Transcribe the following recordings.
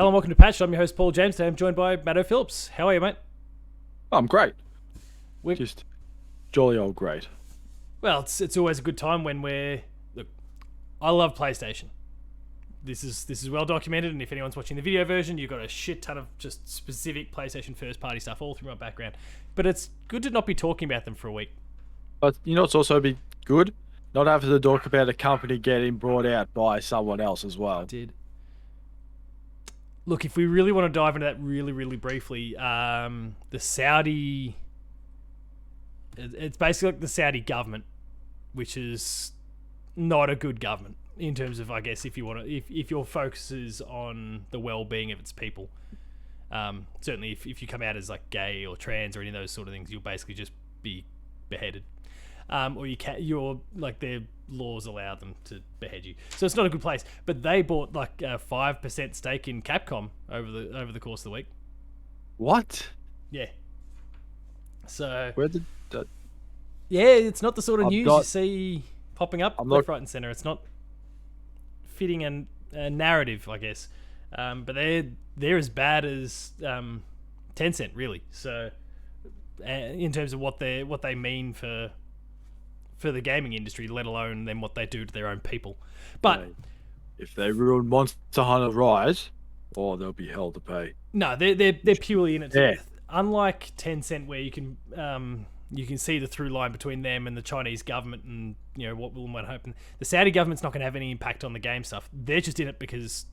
Hello and welcome to Patch. I'm your host Paul James. Today I'm joined by Matto Phillips. How are you, mate? I'm great. We- Just jolly old great. Well, it's always a good time when we're... Look, I love PlayStation. This is well documented, and if anyone's watching the video version, you've got a shit ton of just specific PlayStation first-party stuff all through my background. But it's good to not be talking about them for a week. But you know, it's also be good not having to talk about a company getting brought out by someone else as well. Did. Look, if we really want to dive into that really, really briefly, the Saudi... It's basically like the Saudi government, which is not a good government in terms of, I guess, if you want to, if your focus is on the well-being of its people. Certainly, if you come out as like gay or trans or any of those sort of things, you'll basically just be beheaded. Or you're like their laws allow them to behead you, so it's not a good place. But they bought like a 5% stake in Capcom over the course of the week. What? Yeah. So Where did that? yeah, it's not the sort of news you see popping up left, right, and center. It's not fitting a narrative, I guess. But they're as bad as Tencent, really. So in terms of what they mean for the gaming industry, let alone then what they do to their own people. But if they ruin Monster Hunter Rise, they'll be hell to pay. No, they're purely in it. Yeah. Unlike Tencent, where you can see the through line between them and the Chinese government, and you know what will and won't happen. The Saudi government's not going to have any impact on the game stuff. They're just in it because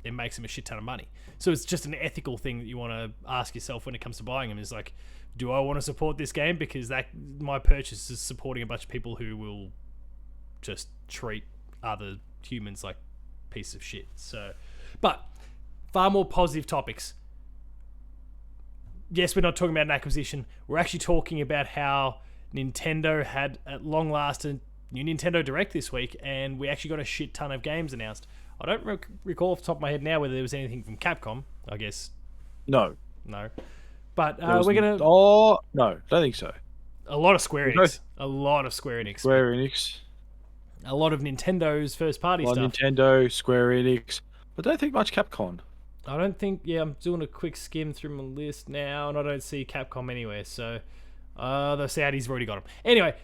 it makes them a shit ton of money. So it's just an ethical thing that you want to ask yourself when it comes to buying them. Is like, do I want to support this game because that my purchase is supporting a bunch of people who will just treat other humans like pieces of shit. So, but far more positive topics. Yes, we're not talking about an acquisition. We're actually talking about how Nintendo had, at long last, a new Nintendo Direct this week, and we actually got a shit ton of games announced. I don't recall off the top of my head now whether there was anything from Capcom. I guess No. But we're gonna. Oh no, don't think so. A lot of Square Enix. A lot of Square Enix. Square Enix. A lot of Nintendo's first-party stuff. Nintendo, Square Enix, but don't think much Capcom. I don't think. Yeah, I'm doing a quick skim through my list now, and I don't see Capcom anywhere. So, the Saudis have already got them. Anyway,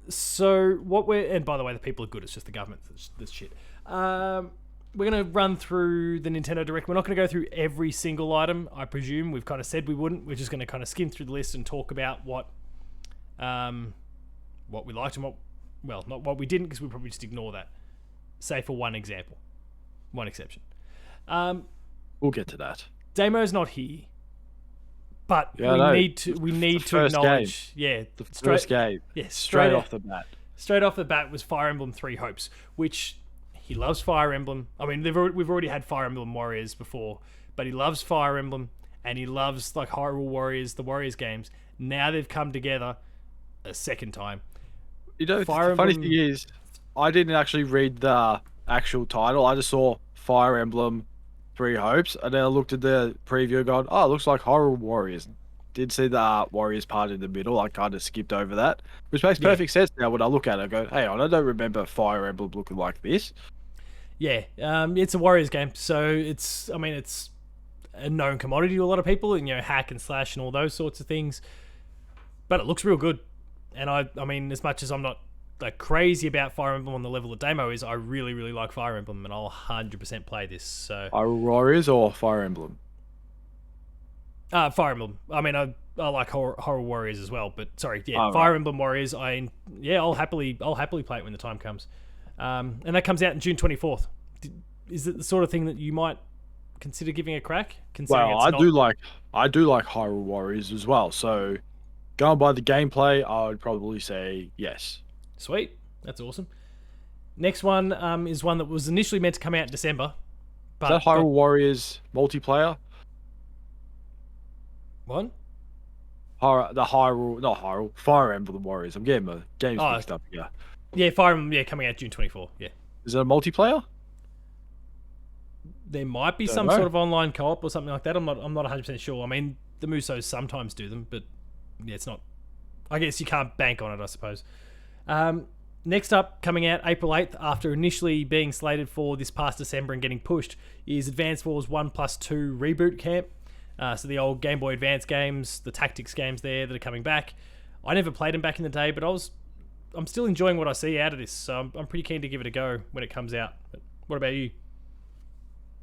so what we're, and by the way, the people are good. It's just the government that's shit. We're going to run through the Nintendo Direct. We're not going to go through every single item, I presume. We've kind of said we wouldn't. We're just going to kind of skim through the list and talk about what we liked and not what we didn't, because we'll probably just ignore that. Say for one example. One exception. We'll get to that. Damo's not here, but we need to acknowledge. Game. Yeah, the first game. Yeah, straight off the bat. Straight off the bat was Fire Emblem Three Hopes, which he loves Fire Emblem. I mean, we've already had Fire Emblem Warriors before, but he loves Fire Emblem and he loves like Hyrule Warriors, the Warriors games. Now they've come together a second time. You know, the funny thing is, I didn't actually read the actual title. I just saw Fire Emblem Three Hopes, and then I looked at the preview and gone, it looks like Hyrule Warriors. Did see the Warriors part in the middle. I kind of skipped over that, which makes perfect sense now when I look at it. I go, hey, I don't remember Fire Emblem looking like this. Yeah, it's a Warriors game, so it's a known commodity to a lot of people, and hack and slash and all those sorts of things. But it looks real good, and I mean, as much as I'm not like crazy about Fire Emblem on the level that Damo is, I really, really like Fire Emblem, and I'll 100% play this. So Hyrule Warriors or Fire Emblem? Fire Emblem. I mean, I like Horror Warriors as well, but sorry, Oh, Fire right. Emblem Warriors. I'll happily play it when the time comes. And that comes out in June 24th. Is it the sort of thing that you might consider giving a crack? Well, I do like Hyrule Warriors as well. So going by the gameplay, I would probably say yes. Sweet, that's awesome. Next one is one that was initially meant to come out in December. But Is that Hyrule Warriors multiplayer? What? Fire Emblem Warriors. I'm getting my games mixed up here. Yeah, Fire Emblem. Coming out June 24. Yeah. Is it a multiplayer? There might be some sort of online co-op or something like that. I'm not 100% sure. I mean, the Musos sometimes do them, but yeah, it's not. I guess you can't bank on it, I suppose. Next up, coming out April 8th, after initially being slated for this past December and getting pushed, is Advance Wars 1+2 Reboot Camp. So the old Game Boy Advance games, the tactics games there that are coming back. I never played them back in the day, but I'm still enjoying what I see out of this, so I'm pretty keen to give it a go when it comes out. But what about you?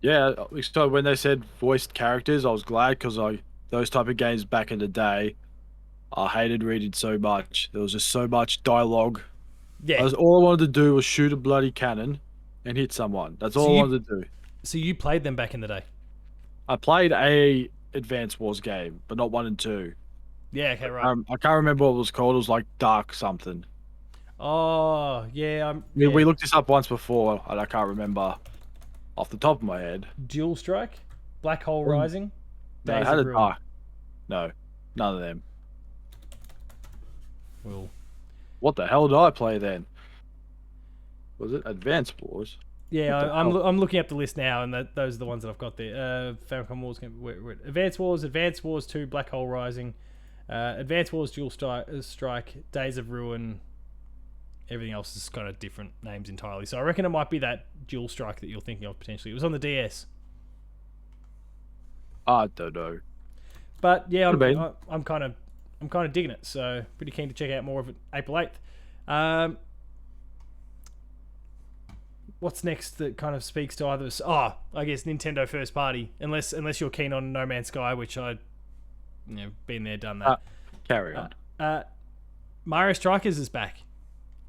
Yeah, so when they said voiced characters, I was glad because those type of games back in the day, I hated reading so much. There was just so much dialogue. Yeah. All I wanted to do was shoot a bloody cannon and hit someone. That's all I wanted to do. So you played them back in the day? I played a Advance Wars game, but not 1 and 2. Yeah, okay, right. I can't remember what it was called. It was like Dark something. Oh, yeah. We looked this up once before, and I can't remember off the top of my head. Dual Strike? Black Hole Rising? No, it had a Dark. No, none of them. Well, what the hell did I play then? Was it Advance Wars? Yeah, I'm looking up the list now, and those are the ones that I've got there. Famicom Wars, Advance Wars 2, Black Hole Rising, Advance Wars Dual Strike, Days of Ruin. Everything else is kind of different names entirely. So I reckon it might be that Dual Strike that you're thinking of potentially. It was on the DS. I don't know. But yeah, I'm kind of digging it. So pretty keen to check out more of it April 8th. What's next that kind of speaks to either of us? Oh, I guess Nintendo first party. Unless you're keen on No Man's Sky, which been there, done that. Carry on. Mario Strikers is back,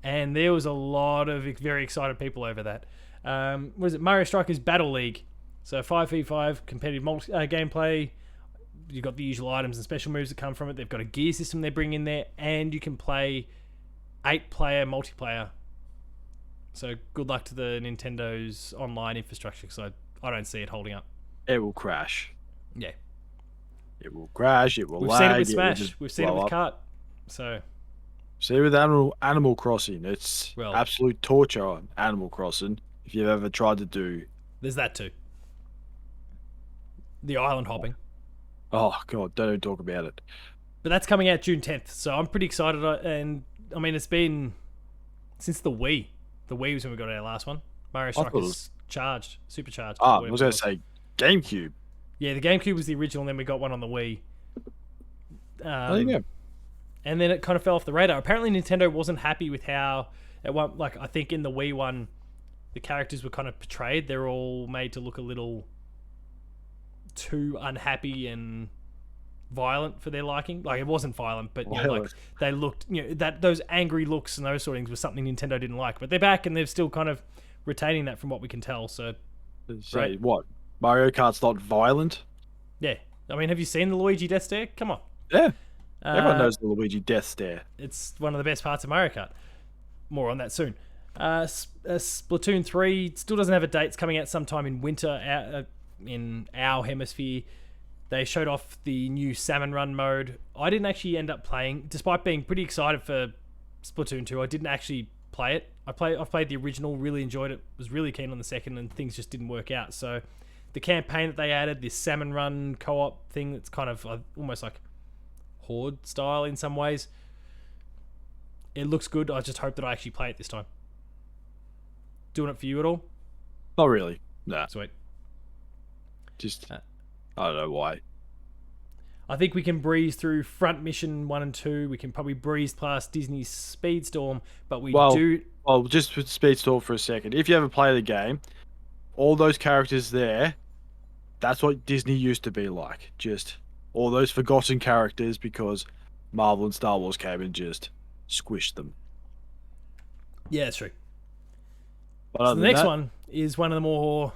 and there was a lot of very excited people over that. What is it? Mario Strikers Battle League. So 5v5 competitive gameplay. You've got the usual items and special moves that come from it. They've got a gear system they bring in there, and you can play 8-player multiplayer. So good luck to the Nintendo's online infrastructure, because I don't see it holding up. It will crash. Yeah. It will crash. It will lag. We've seen it with Smash. We've seen it with Kart. So. See, with Animal Crossing, it's absolute torture on Animal Crossing. If you've ever tried to do. There's that too. The island hopping. Oh, God, don't even talk about it. But that's coming out June 10th, so I'm pretty excited. And, I mean, it's been since the Wii. The Wii was when we got our last one. Mario Strikers Supercharged. I was going to say GameCube. Yeah, the GameCube was the original, and then we got one on the Wii. Yeah. And then it kind of fell off the radar. Apparently, Nintendo wasn't happy with how I think in the Wii one, the characters were kind of portrayed. They're all made to look a little too unhappy and violent for their liking. Like, it wasn't violent, but like they looked, that those angry looks and those sort of things was something Nintendo didn't like. But they're back, and they're still kind of retaining that from what we can tell. So, say what? Mario Kart's not violent? Yeah. I mean, have you seen the Luigi death stare? Come on. Yeah. Everyone knows the Luigi death stare. It's one of the best parts of Mario Kart. More on that soon. Splatoon 3 still doesn't have a date. It's coming out sometime in winter in our hemisphere. They showed off the new Salmon Run mode. I didn't actually end up playing, despite being pretty excited for Splatoon 2. I didn't actually play it. I've played the original, really enjoyed it, was really keen on the second, and things just didn't work out. So the campaign that they added, this Salmon Run co-op thing that's kind of almost like Horde style in some ways, it looks good. I just hope that I actually play it this time. Doing it for you at all? Not really. Nah. Sweet. Just, I don't know why. I think we can breeze through Front Mission 1 and 2. We can probably breeze past Disney's Speedstorm, but Well, just with Speedstorm for a second. If you ever play the game, all those characters there, that's what Disney used to be like. Just all those forgotten characters because Marvel and Star Wars came and just squished them. Yeah, that's true. So the next one is one of the more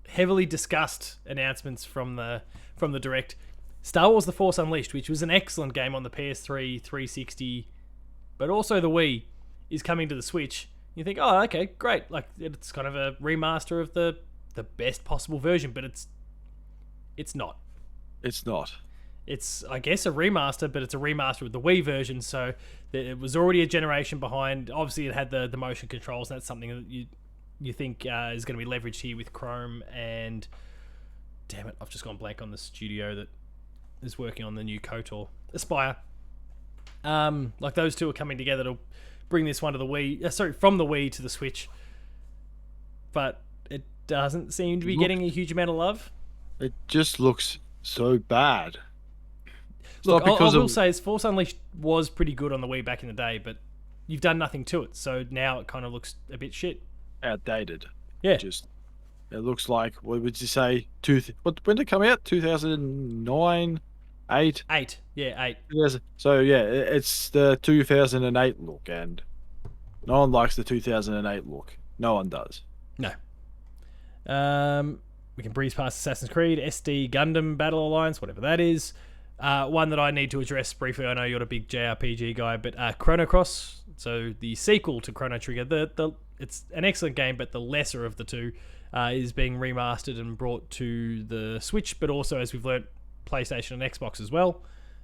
heavily discussed announcements from the Direct. Star Wars The Force Unleashed, which was an excellent game on the PS3, 360, but also the Wii, is coming to the Switch. You think, oh, okay, great. Like, it's kind of a remaster of the best possible version, but it's not. It's not. It's, I guess, a remaster, but it's a remaster of the Wii version, so it was already a generation behind. Obviously, it had the motion controls, and that's something that you think is going to be leveraged here with Chrome, and damn it, I've just gone blank on the studio that is working on the new KOTOR. Aspire. Like, those two are coming together to bring this one to the Wii. From the Wii to the Switch, but it doesn't seem to be getting a huge amount of love. It just looks so bad. Look, I will say, Force Unleashed was pretty good on the Wii back in the day, but you've done nothing to it, so now it kind of looks a bit shit. Outdated. Yeah. It looks like, what would you say? When did it come out? 2009, 8. 8, yeah, 8. So yeah, it's the 2008 look, and no one likes the 2008 look. No one does. No. We can breeze past Assassin's Creed, SD Gundam Battle Alliance, whatever that is. One that I need to address briefly. I know you're a big JRPG guy, but Chrono Cross, so the sequel to Chrono Trigger, it's an excellent game, but the lesser of the two, is being remastered and brought to the Switch, but also, as we've learnt, PlayStation and Xbox as well,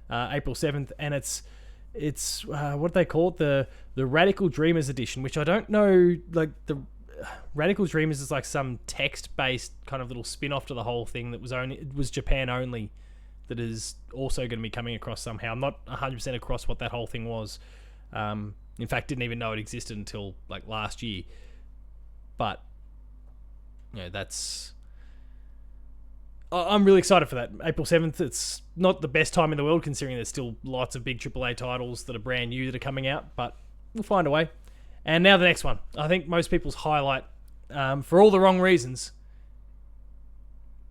April 7th, and it's what do they call it, the Radical Dreamers edition, which I don't know, like the Radical Dreamers is like some text-based kind of little spin-off to the whole thing that was Japan only, that is also going to be coming across somehow. I'm not 100% across what that whole thing was. In fact, didn't even know it existed until like last year. But that's... I'm really excited for that. April 7th, it's not the best time in the world considering there's still lots of big AAA titles that are brand new that are coming out, but we'll find a way. And now the next one. I think most people's highlight, for all the wrong reasons,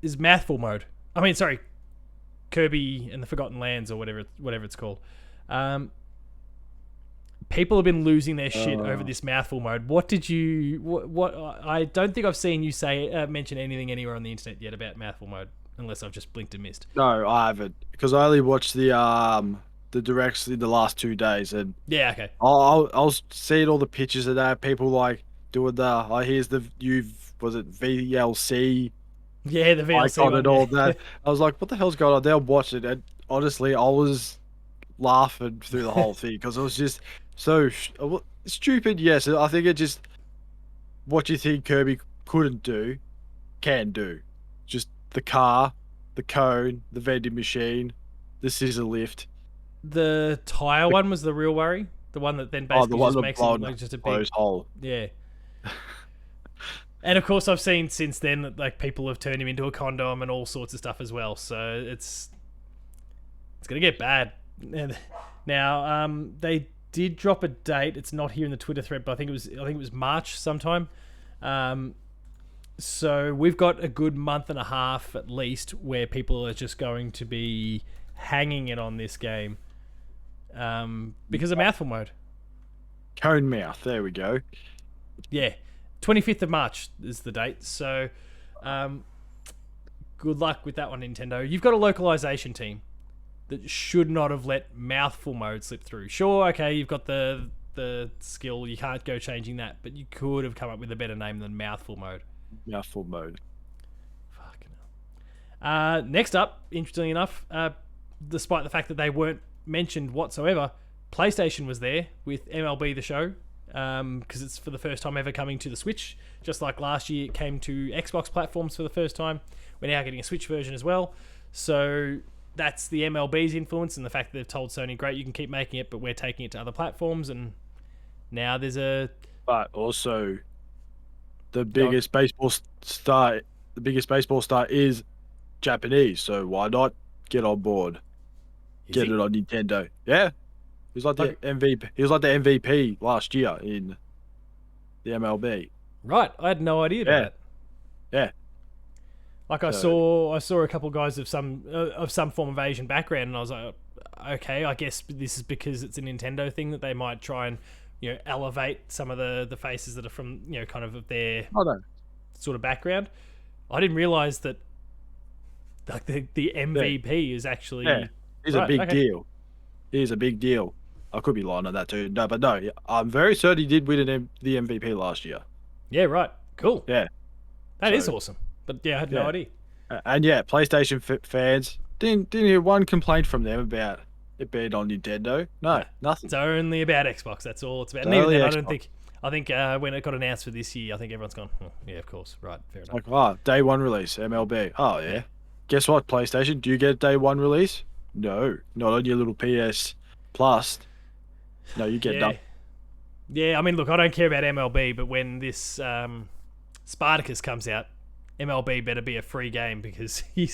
is Mathful Mode. I mean, sorry, Kirby and the Forgotten Lands, or whatever it's called. People have been losing their shit over this Mouthful Mode. What did you... What I don't think I've seen you mention anything anywhere on the internet yet about Mouthful Mode, unless I've just blinked and missed. No, I haven't, because I only watched the directs in the last 2 days, and yeah, okay. I was seeing all the pictures of that. People like doing here's the VLC. Yeah, the VLC icon and all that. I was like, what the hell's going on? They'll watch it, and honestly, I was laughing through the whole thing because it was just so stupid. Yes, I think it just what you think Kirby couldn't do, can do. Just the car, the cone, the vending machine, the scissor lift. The tire one was the real worry. The one that then basically just makes it look like just a big hole. Yeah. And of course, I've seen since then that like people have turned him into a condom and all sorts of stuff as well. So it's gonna get bad. Now, they did drop a date. It's not here in the Twitter thread, but I think it was March sometime. So we've got a good month and a half at least where people are just going to be hanging it on this game because of Mouthful Mode. Cone mouth. There we go. Yeah. 25th of March is the date, so good luck with that one, Nintendo. You've got a localization team that should not have let Mouthful Mode slip through. Sure, okay, you've got the skill, you can't go changing that, but you could have come up with a better name than Mouthful Mode. Mouthful Mode. Fucking hell. Next up, interestingly enough, despite the fact that they weren't mentioned whatsoever, PlayStation was there with MLB The Show. Because it's for the first time ever coming to the Switch. Just like last year it came to Xbox platforms for the first time. We're now getting a Switch version as well. So that's the MLB's influence and the fact that they've told Sony, great, you can keep making it, but we're taking it to other platforms. And now there's a... But also, the biggest baseball star is Japanese. So why not get on board? Get it on Nintendo. Yeah. He was like the MVP. He was like the MVP last year in the MLB. Right, I had no idea about that. Yeah. Like I saw a couple of guys of some form of Asian background, and I was like, okay, I guess this is because it's a Nintendo thing that they might try and elevate some of the faces that are from kind of their sort of background. I didn't realize that like the MVP is actually he's a big deal. He's a big deal. I could be lying on that too. No, but no, I'm very certain he did win the MVP last year. Yeah, right. Cool. Yeah. That is awesome. But yeah, I had no idea. And yeah, PlayStation fans, didn't hear one complaint from them about it being on Nintendo. No, nothing. It's only about Xbox. That's all it's about. And even then, I think when it got announced for this year, I think everyone's gone, oh, yeah, of course. Right, fair enough. Like, day one release, MLB. Oh, yeah. Guess what, PlayStation? Do you get day one release? No, not on your little PS Plus. No, you get nothing. Yeah, I mean, look, I don't care about MLB, but when this Spartacus comes out, MLB better be a free game because you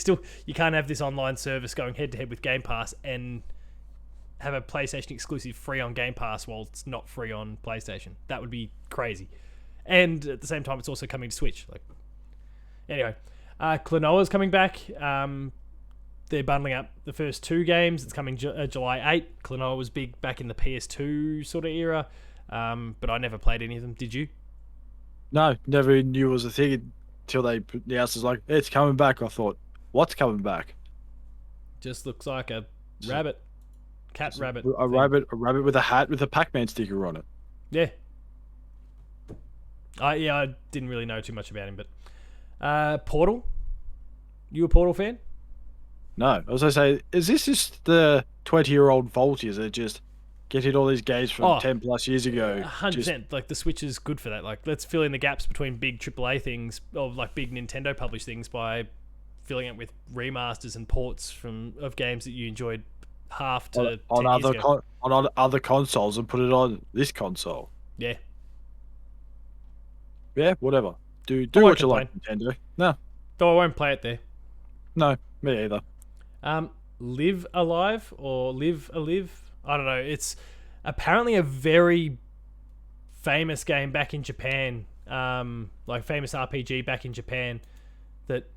can't have this online service going head to head with Game Pass and have a PlayStation exclusive free on Game Pass while it's not free on PlayStation. That would be crazy. And at the same time, it's also coming to Switch. Like, anyway, Klonoa's coming back. They're bundling up the first 2 games. It's coming July 8. Klonoa was big back in the PS2 sort of era, but I never played any of them. Did you? No, never knew it was a thing until they announced it's like, it's coming back. I thought, what's coming back? Just looks like a rabbit. Cat rabbit. A rabbit with a hat with a Pac-Man sticker on it. Yeah. I didn't really know too much about him, but Portal? You a Portal fan? No. I was going to say, is this just the 20-year-old fault? Is it just getting all these games from 10 plus years ago? 100%. Like, the Switch is good for that. Like, let's fill in the gaps between big AAA things, or like big Nintendo published things, by filling it with remasters and ports of games that you enjoyed half to 10 years ago. On other consoles and put it on this console. Yeah. Yeah, whatever. Do what you like, Nintendo. No. Though I won't play it there. No, me either. Live Alive or Live Alive? I don't know. It's apparently a very famous game back in Japan. Like famous RPG back in Japan that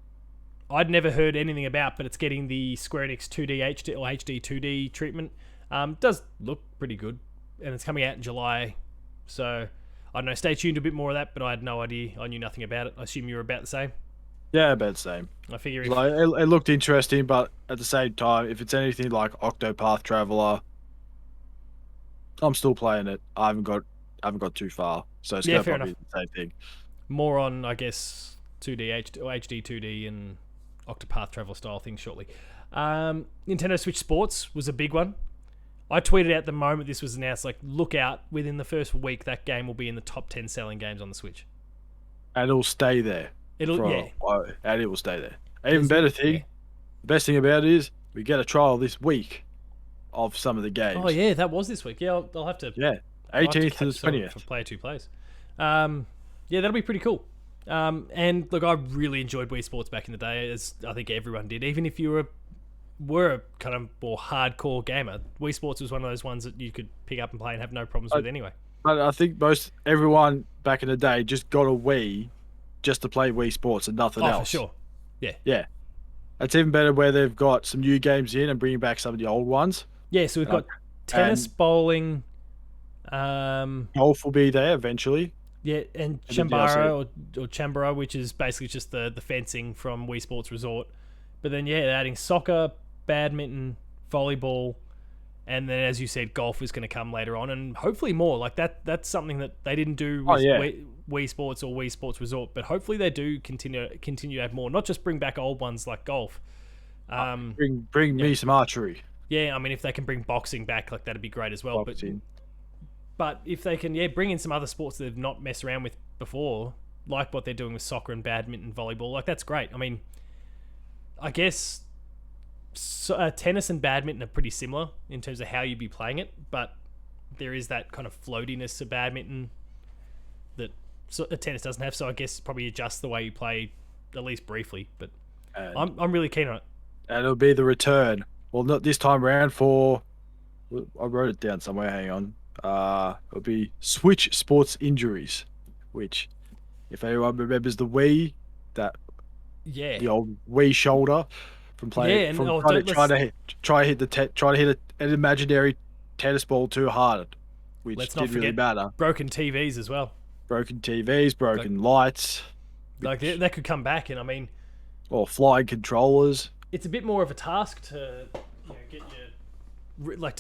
I'd never heard anything about, but it's getting the Square Enix 2D HD or HD 2D treatment. Does look pretty good, and it's coming out in July. So I don't know. Stay tuned to a bit more of that, but I had no idea. I knew nothing about it. I assume you were about the same. Yeah, about the same. I figure it looked interesting, but at the same time, if it's anything like Octopath Traveler, I'm still playing it. I haven't got too far, so it's probably the same thing. More on, I guess, 2D or HD 2D and Octopath Traveler style things shortly. Nintendo Switch Sports was a big one. I tweeted out the moment this was announced, like, look out, within the first week, that game will be in the top 10 selling games on the Switch. And it'll stay there. And it will stay there. Even better thing, the best thing about it is we get a trial this week of some of the games. Oh, yeah, that was this week. Yeah, I'll have to... Yeah, 18th to the 20th. For Player 2 Plays. Yeah, that'll be pretty cool. And, look, I really enjoyed Wii Sports back in the day, as I think everyone did. Even if you were a kind of more hardcore gamer, Wii Sports was one of those ones that you could pick up and play and have no problems with anyway. But I think everyone back in the day just got a Wii just to play Wii Sports and nothing else. Oh, for sure. Yeah. Yeah. It's even better where they've got some new games in and bringing back some of the old ones. Yeah, so we've got tennis, bowling. Golf will be there eventually. Yeah, and Chambara or Chambara, which is basically just the fencing from Wii Sports Resort. But then, yeah, they're adding soccer, badminton, volleyball, and then, as you said, golf is going to come later on, and hopefully more. Like that's something that they didn't do with Wii Sports or Wii Sports Resort, but hopefully they do continue to add more. Not just bring back old ones like golf. Bring me some archery. Yeah, I mean, if they can bring boxing back, like that'd be great as well. But if they can, bring in some other sports that they've not messed around with before, like what they're doing with soccer and badminton, volleyball, like that's great. I mean, I guess tennis and badminton are pretty similar in terms of how you'd be playing it, but there is that kind of floatiness of badminton that tennis doesn't have. So I guess probably adjust the way you play, at least briefly. But I'm really keen on it. And it'll be the return. Well, not this time around for. I wrote it down somewhere. Hang on. It'll be Switch Sports Injuries, which, if anyone remembers the Wii, the old Wii shoulder from playing, try to hit an imaginary tennis ball too hard, which didn't really matter. Broken TVs as well. Broken TVs, broken lights. Like that could come back, and I mean, or flying controllers. It's a bit more of a task to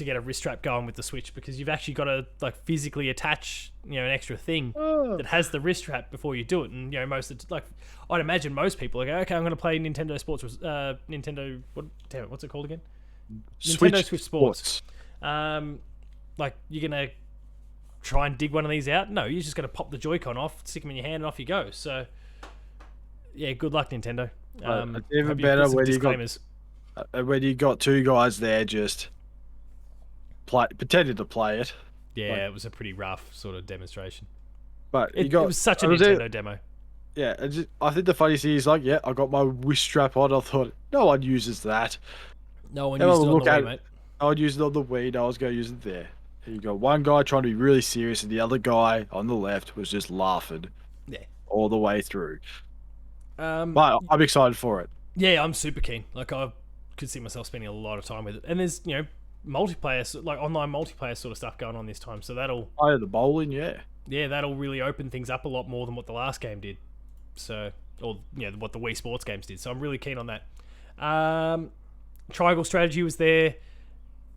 get a wrist strap going with the Switch, because you've actually got to physically attach an extra thing that has the wrist strap before you do it. And I'd imagine most people are like, okay, I'm going to play Nintendo Sports, what's it called again? Nintendo Switch Sports. You're gonna try and dig one of these out? No, you're just gonna pop the Joy-Con off, stick them in your hand, and off you go. So yeah, good luck, Nintendo. It's even better when you got two guys there just pretending to play it. Yeah, it was a pretty rough sort of demonstration. But It was such a Nintendo demo. Yeah, I think the funniest thing is like, yeah, I got my Wish strap on. I thought no one uses that. No one used it on the Wii, mate. I would use it on the Wii. No, I was going to use it there. And you got one guy trying to be really serious, and the other guy on the left was just laughing. Yeah. All the way through. But I'm excited for it. Yeah, I'm super keen. Like, I could see myself spending a lot of time with it. And there's, multiplayer, like online multiplayer sort of stuff going on this time. So that'll... Oh, the bowling, yeah. Yeah, that'll really open things up a lot more than what the last game did. So, or, what the Wii Sports games did. So I'm really keen on that. Triangle Strategy was there.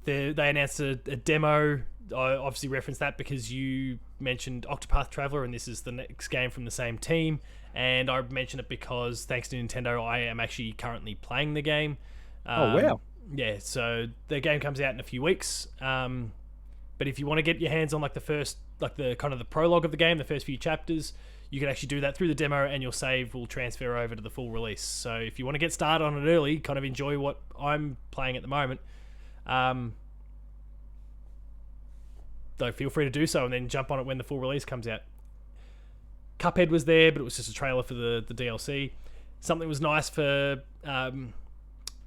They announced a demo. I obviously referenced that because you mentioned Octopath Traveler, and this is the next game from the same team. And I mentioned it because, thanks to Nintendo, I am actually currently playing the game. Oh, wow. Yeah, so the game comes out in a few weeks. But if you want to get your hands on the kind of the prologue of the game, the first few chapters, you can actually do that through the demo, and your save will transfer over to the full release. So if you want to get started on it early, kind of enjoy what I'm playing at the moment, though feel free to do so, and then jump on it when the full release comes out. Cuphead was there, but it was just a trailer for the DLC. Something was nice for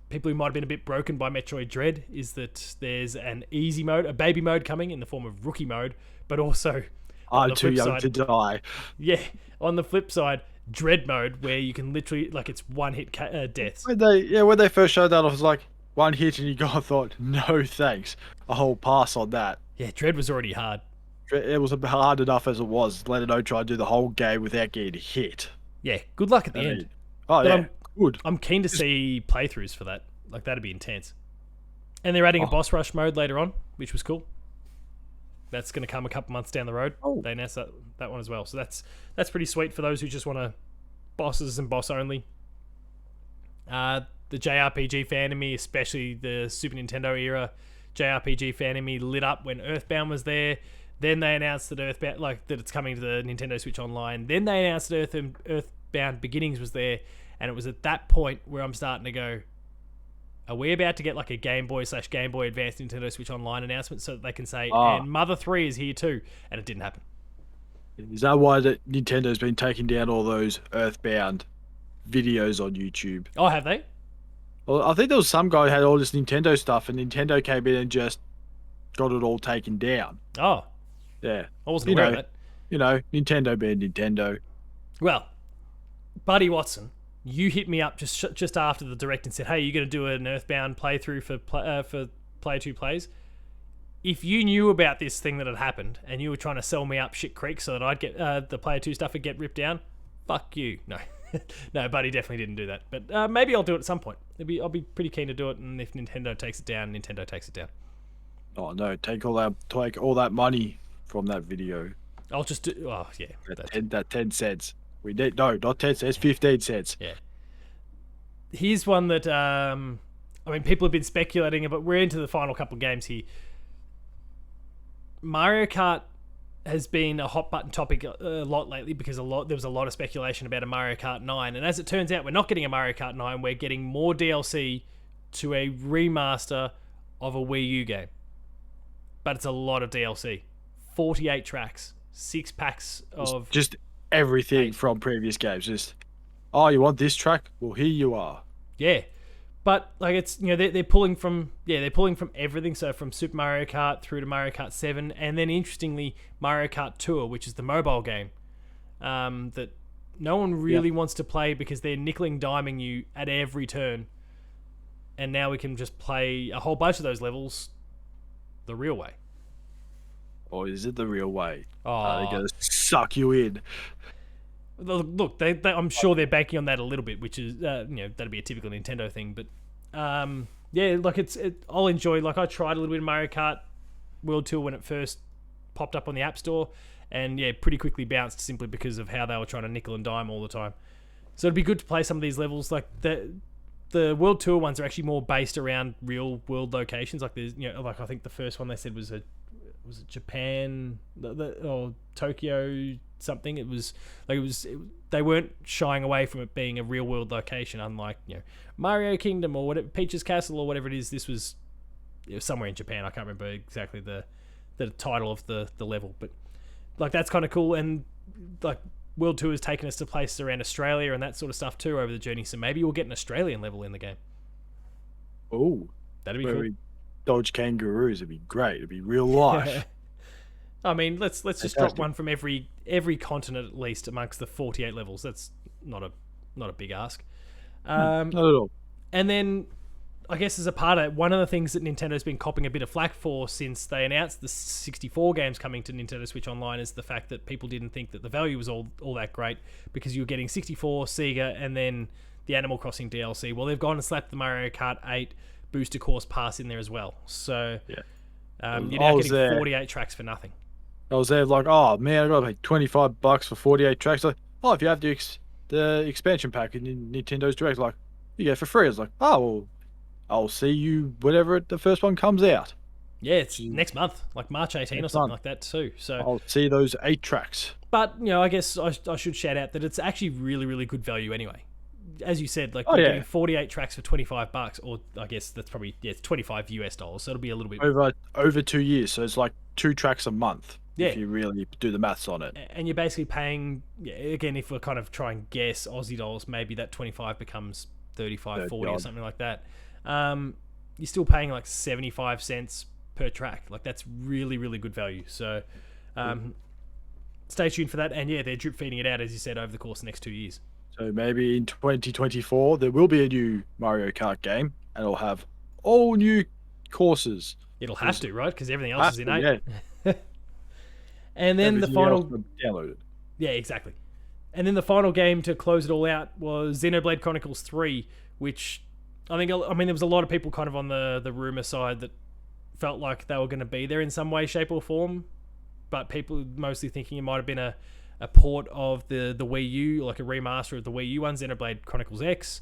people who might have been a bit broken by Metroid Dread is that there's an easy mode, a baby mode coming in the form of rookie mode, but also... I'm too young to die. Yeah, on the flip side, Dread mode, where you can literally, like, it's one-hit deaths. When they first showed that, I was like, one hit and I thought, no thanks. I'll pass on that. Yeah, Dread was already hard. It was hard enough as it was, let alone try to do the whole game without getting hit. Yeah, good luck at the end. Oh, but yeah, good. I'm keen to see playthroughs for that. Like, that'd be intense. And they're adding a boss rush mode later on, which was cool. That's going to come a couple months down the road. Oh. They announced that one as well. So that's pretty sweet for those who just want to bosses and boss only. The JRPG fan in me, especially the Super Nintendo era JRPG fan in me, lit up when Earthbound was there. Then they announced that that it's coming to the Nintendo Switch Online. Then they announced that Earthbound Beginnings was there, and it was at that point where I'm starting to go, are we about to get like a Game Boy/Game Boy Advance Nintendo Switch Online announcement so that they can say, and Mother 3 is here too? And it didn't happen. Is that why Nintendo's been taking down all those Earthbound videos on YouTube? Oh, have they? Well, I think there was some guy who had all this Nintendo stuff, and Nintendo came in and just got it all taken down. Oh. Yeah. I wasn't aware of that. Nintendo being Nintendo. Well, Buddy Watson, you hit me up just after the direct and said, hey, you're going to do an Earthbound playthrough for Player 2 Plays. If you knew about this thing that had happened and you were trying to sell me up shit creek so that I'd get the Player 2 stuff would get ripped down, fuck you. No. No, Buddy definitely didn't do that. But maybe I'll do it at some point. I'll be pretty keen to do it, and if Nintendo takes it down, Nintendo takes it down. Oh, no. Take all that money from that video. I'll just do... Oh, yeah. That 10 cents. No, not 10 cents, 15 cents. Yeah. Here's one that, people have been speculating, but we're into the final couple of games here. Mario Kart has been a hot button topic a lot lately because there was a lot of speculation about a Mario Kart 9. And as it turns out, we're not getting a Mario Kart 9. We're getting more DLC to a remaster of a Wii U game. But it's a lot of DLC. 48 tracks, 6 packs of... Just everything from previous games. Just, you want this track? Well, here you are. Yeah. But like it's they're pulling from everything, so from Super Mario Kart through to Mario Kart 7, and then interestingly Mario Kart Tour, which is the mobile game that no one really wants to play because they're nickel diming you at every turn, and now we can just play a whole bunch of those levels the real way. Or is it the real way? Oh, they're gonna suck you in. Look, I'm sure they're banking on that a little bit, which is, that'd be a typical Nintendo thing. But, I'll enjoy. Like, I tried a little bit of Mario Kart World Tour when it first popped up on the App Store, and pretty quickly bounced simply because of how they were trying to nickel and dime all the time. So it'd be good to play some of these levels. Like the World Tour ones are actually more based around real world locations. Like there's, like I think the first one they said was it Japan or Tokyo something. They weren't shying away from it being a real world location, unlike Mario Kingdom or whatever, Peach's Castle or whatever it is. This was somewhere in Japan. I can't remember exactly the the title of the level. But like that's kind of cool, and like World Tour has taken us to places around Australia and that sort of stuff too over the journey. So maybe we'll get an Australian level in the game. Oh, that'd be cool. We dodge kangaroos. It'd be great. It'd be real life. I mean, let's just drop one from every continent at least amongst the 48 levels. That's not a big ask. Not at all. And then, I guess as a part of it, one of the things that Nintendo's been copping a bit of flack for since they announced the 64 games coming to Nintendo Switch Online is the fact that people didn't think that the value was all that great because you were getting 64, Sega, and then the Animal Crossing DLC. Well, they've gone and slapped the Mario Kart 8 Booster Course Pass in there as well. So you're now getting 48 tracks for nothing. I was there like, oh man, I got to pay $25 for 48 tracks. Like, oh, if you have the expansion pack in Nintendo's Direct, like, you get it for free. I was like, oh, well, I'll see you whenever the first one comes out. Yeah, it's next month, like March 18 or something like that too. So I'll see those 8 tracks. But, I guess I should shout out that it's actually really, really good value anyway. As you said, like, you're getting 48 tracks for $25, or I guess that's probably, it's $25 US, so it'll be a little bit... Over 2 years, so it's like 2 tracks a month. Yeah. If you really do the maths on it. And you're basically paying, again, if we're kind of trying to guess Aussie dollars, maybe that 25 becomes 35, 40 or something like that. You're still paying like 75 cents per track. Like, that's really, really good value. So stay tuned for that. And yeah, they're drip feeding it out, as you said, over the course of the next 2 years. So maybe in 2024, there will be a new Mario Kart game, and it'll have all new courses. It'll have to, right? Because everything else is in 8. Yeah. And then the final... Downloaded. Yeah, exactly. And then the final game to close it all out was Xenoblade Chronicles 3, which I mean, there was a lot of people kind of on the rumor side that felt like they were going to be there in some way, shape, or form, but people mostly thinking it might have been a port of the Wii U, like a remaster of the Wii U one, Xenoblade Chronicles X,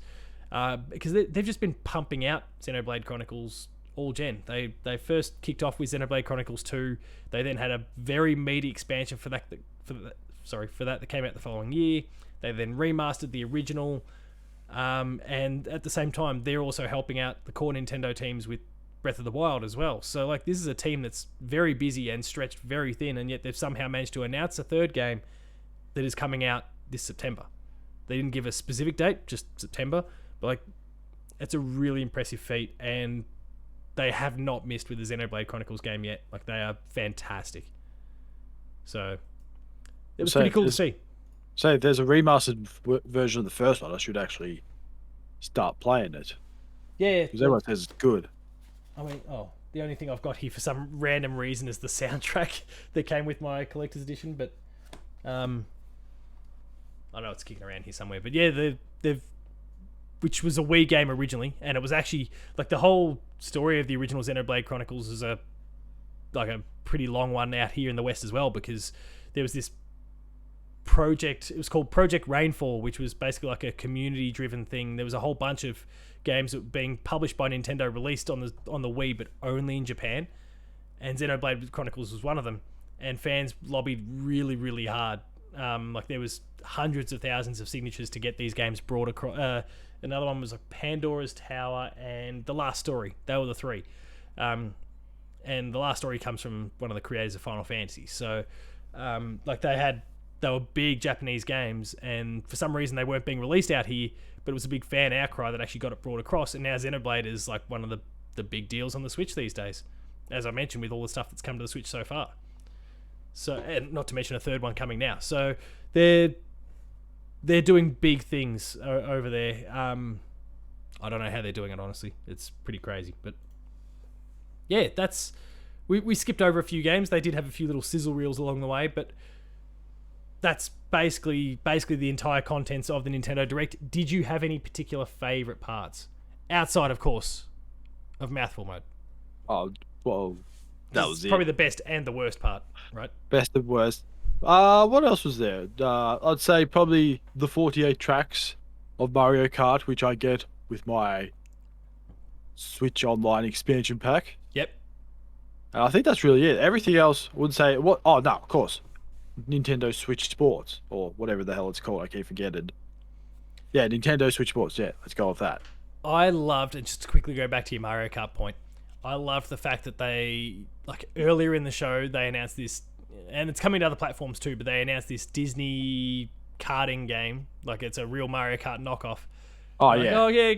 because they've just been pumping out Xenoblade Chronicles all gen. They first kicked off with Xenoblade Chronicles 2. They then had a very meaty expansion for that that came out the following year. They then remastered the original, and at the same time, they're also helping out the core Nintendo teams with Breath of the Wild as well. So like, this is a team that's very busy and stretched very thin, and yet they've somehow managed to announce a third game that is coming out this September. They didn't give a specific date, just September, but like, it's a really impressive feat, and they have not missed with the Xenoblade Chronicles game yet. Like, they are fantastic. So it was pretty cool to see. So if there's a remastered version of the first one, I should actually start playing it. Yeah. Because everyone says it's good. I mean, the only thing I've got here for some random reason is the soundtrack that came with my collector's edition, but I know it's kicking around here somewhere. But yeah, they've which was a Wii game originally, and it was actually like the whole story of the original Xenoblade Chronicles is a pretty long one out here in the West as well, because there was this project. It was called Project Rainfall, which was basically like a community-driven thing. There was a whole bunch of games that were being published by Nintendo, released on the Wii, but only in Japan. And Xenoblade Chronicles was one of them. And fans lobbied really, really hard. Like, there was hundreds of thousands of signatures to get these games brought across. Another one was like Pandora's Tower and The Last Story. They were the 3. And The Last Story comes from one of the creators of Final Fantasy. So, like, they were big Japanese games, and for some reason they weren't being released out here, but it was a big fan outcry that actually got it brought across, and now Xenoblade is like one of the big deals on the Switch these days, as I mentioned, with all the stuff that's come to the Switch so far. So, and not to mention a third one coming now. So they're doing big things over there. I don't know how they're doing it, honestly. It's pretty crazy, but yeah, that's we skipped over a few games. They did have a few little sizzle reels along the way, but that's basically the entire contents of the Nintendo Direct. Did you have any particular favorite parts outside, of course, of Mouthful Mode? Oh, well, that was probably the best and the worst part, right? Best and worst. What else was there? I'd say probably the 48 tracks of Mario Kart, which I get with my Switch Online expansion pack. Yep. And I think that's really it. Everything else would say what? Oh no, of course, Nintendo Switch Sports, or whatever the hell it's called. I keep forgetting. Yeah, Nintendo Switch Sports. Yeah, let's go with that. I loved, and just to quickly go back to your Mario Kart point, I love the fact that they, like, earlier in the show, they announced this, and it's coming to other platforms too, but they announced this Disney karting game. Like, it's a real Mario Kart knockoff. Oh, Like, yeah. oh, yeah,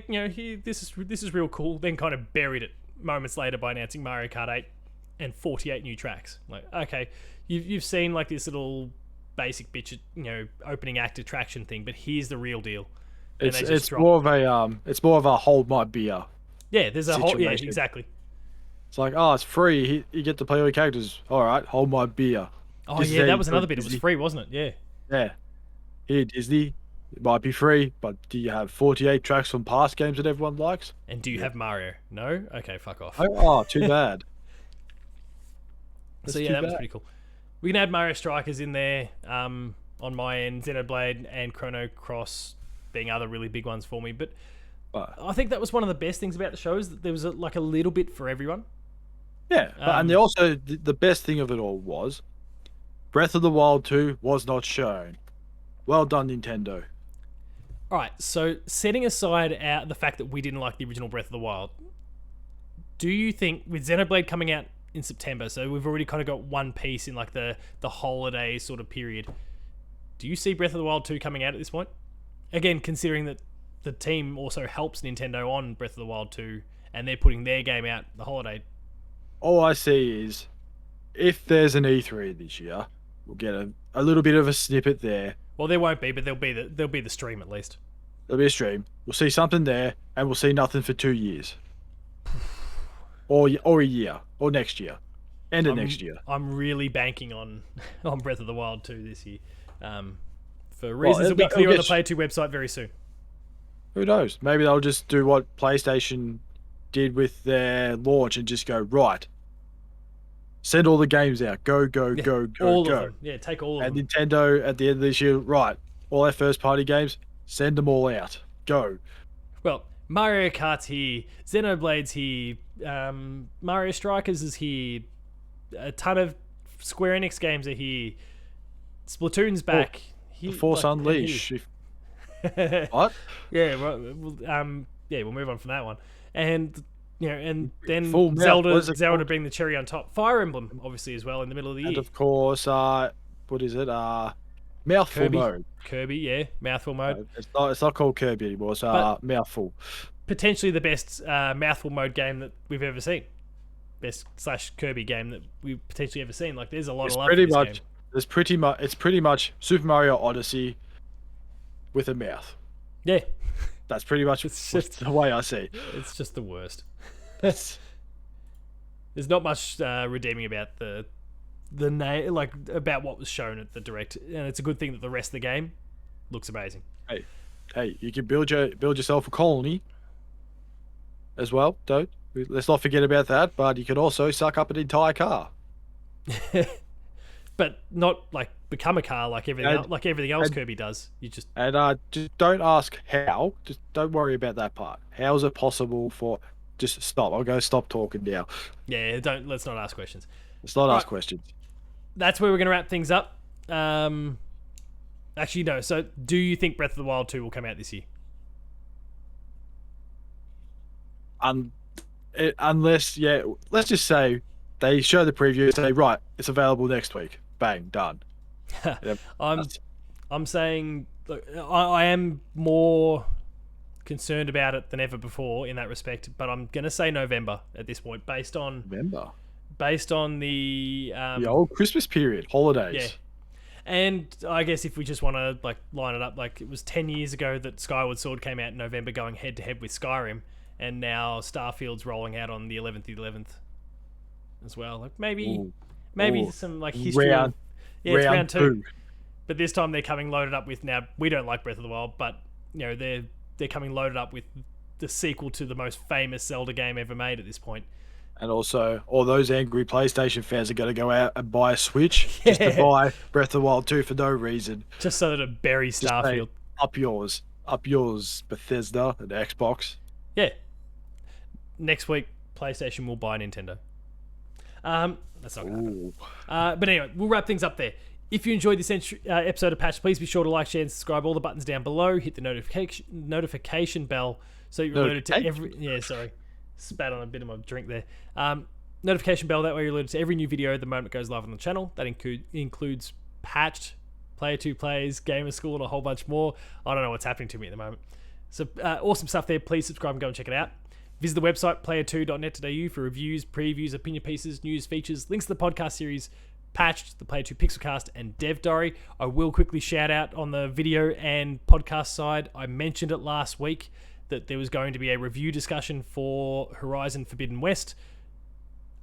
this is real cool. Then kind of buried it moments later by announcing Mario Kart 8 and 48 new tracks. Like, okay, you've seen, like, this little basic bitch, opening act attraction thing, but here's the real deal. And It's more of a hold my beer. Yeah, there's a whole, yeah, situation. exactly. It's like, oh, it's free. You get to play all your characters. All right, hold my beer. Oh, Just yeah, there that you was go, another bit. It Disney. was free, wasn't it? Yeah. Yeah. Here, Disney. It might be free, but do you have 48 tracks from past games that everyone likes? And do you have Mario? No? Okay, fuck off. Oh, too bad. So, yeah, that was pretty cool. We can add Mario Strikers in there on my end, Xenoblade and Chrono Cross being other really big ones for me. But I think that was one of the best things about the show is that there was a little bit for everyone. Yeah, and also the best thing of it all was Breath of the Wild 2 was not shown. Well done, Nintendo. All right, so setting aside the fact that we didn't like the original Breath of the Wild, do you think with Xenoblade coming out in September, so we've already kind of got one piece in like the holiday sort of period, do you see Breath of the Wild 2 coming out at this point? Again, considering that the team also helps Nintendo on Breath of the Wild 2 and they're putting their game out the holiday. All I see is if there's an E3 this year, we'll get a little bit of a snippet there. Well, there won't be, but there'll be the stream at least. There'll be a stream. We'll see something there, and we'll see nothing for 2 years. Or a year. Or next year. End of next year. I'm really banking on Breath of the Wild 2 this year. For reasons that'll be clear on the Player 2 website very soon. Who knows? Maybe they'll just do what PlayStation did with their launch and just go, right, send all the games out. Go, go, go, go, all go. Of them. Yeah, take all of them. And Nintendo, at the end of this year, right, all their first-party games, send them all out. Go. Well, Mario Kart's here. Xenoblade's here. Mario Strikers is here. A ton of Square Enix games are here. Splatoon's back. The Force Unleashed. What? Yeah, we'll move on from that one. And and then Full Zelda being the cherry on top. Fire Emblem, obviously, as well in the middle of the year. And of course, what is it? Mouthful mode. Kirby, yeah, mouthful mode. It's not called Kirby anymore. It's mouthful. Potentially the best mouthful mode game that we've ever seen. Best / Kirby game that we've potentially ever seen. Like, there's a lot of love for this game. It's pretty much Super Mario Odyssey with a mouth. Yeah. That's pretty much the way I see it. It's just the worst. There's not much redeeming about the name, like about what was shown at the direct, and it's a good thing that the rest of the game looks amazing. Hey, you can build yourself a colony as well. Let's not forget about that. But you can also suck up an entire car. But not like become a car like everything else Kirby does. You just don't ask how. Just don't worry about that part. How is it possible for? Just stop. I'm going to stop talking now. Yeah, let's not ask questions. Let's not ask questions. That's where we're going to wrap things up. Actually, no. So, do you think Breath of the Wild 2 will come out this year? Unless, let's just say they show the preview and say, right, it's available next week. Bang, done. I'm saying, look, I am more concerned about it than ever before in that respect, but I'm going to say November at this point, based on the old Christmas period, holidays. Yeah. And I guess if we just want to like line it up, like it was 10 years ago that Skyward Sword came out in November going head to head with Skyrim, and now Starfield's rolling out on the 11th as well. Like maybe some like history. It's round two. But this time they're coming loaded up with, now we don't like Breath of the Wild, but they're coming loaded up with the sequel to the most famous Zelda game ever made at this point. And also, all those angry PlayStation fans are going to go out and buy a Switch just to buy Breath of the Wild 2 for no reason. Just so that it buries Starfield. Up yours, Bethesda and Xbox. Yeah. Next week, PlayStation will buy Nintendo. That's not going to happen. But anyway, we'll wrap things up there. If you enjoyed this episode of Patch, please be sure to like, share, and subscribe. All the buttons down below. Hit the notification bell so you're alerted to every. Yeah, sorry. Spat on a bit of my drink there. Notification bell, that way you're alerted to every new video the moment it goes live on the channel. That includes patched, player 2 plays, gamer school, and a whole bunch more. I don't know what's happening to me at the moment. So awesome stuff there. Please subscribe and go and check it out. Visit the website player2.net.au for reviews, previews, opinion pieces, news, features, links to the podcast series, Patched, the Player 2 Pixelcast, and Dev Diary. I will quickly shout out on the video and podcast side. I mentioned it last week that there was going to be a review discussion for Horizon Forbidden West.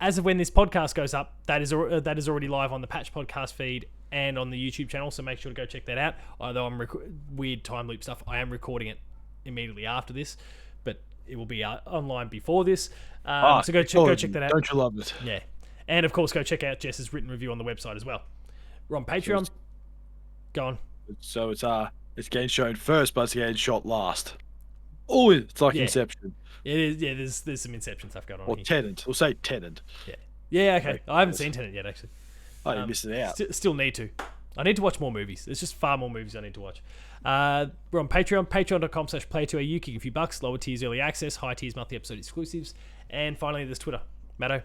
As of when this podcast goes up, that is already live on the Patch podcast feed and on the YouTube channel, so make sure to go check that out. Although I'm weird time loop stuff, I am recording it immediately after this, but it will be online before this. So go check that out. Don't you love it? Yeah. And of course, go check out Jess's written review on the website as well. We're on Patreon. Go on. So it's getting shown first, but it's getting shot last. Oh, it's like Inception. It is. Yeah, there's some Inception stuff going on. Or here. Tenant. We'll say Tenant. Yeah. Yeah. Okay. I haven't seen Tenant yet, actually. Oh, you missed it out. Still need to. I need to watch more movies. There's just far more movies I need to watch. We're on Patreon. Patreon.com/player2au. Kick a few bucks. Lower tiers early access. High tiers monthly episode exclusives. And finally, there's Twitter. Matto.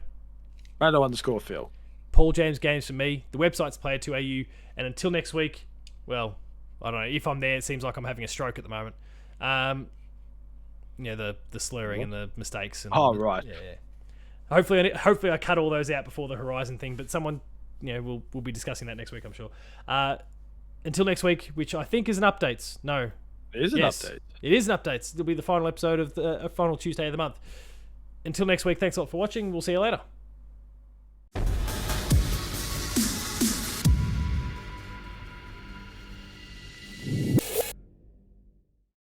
Matto_Phil. Paul James Games for me. The website's player2au. And until next week, well, I don't know. If I'm there, it seems like I'm having a stroke at the moment. The slurring and the mistakes. And right. Yeah. Hopefully I cut all those out before the Horizon thing. But someone, we'll be discussing that next week, I'm sure. Until next week, which I think is an updates. No, it is an update. It is an updates. It'll be the final episode of the final Tuesday of the month. Until next week, thanks a lot for watching. We'll see you later.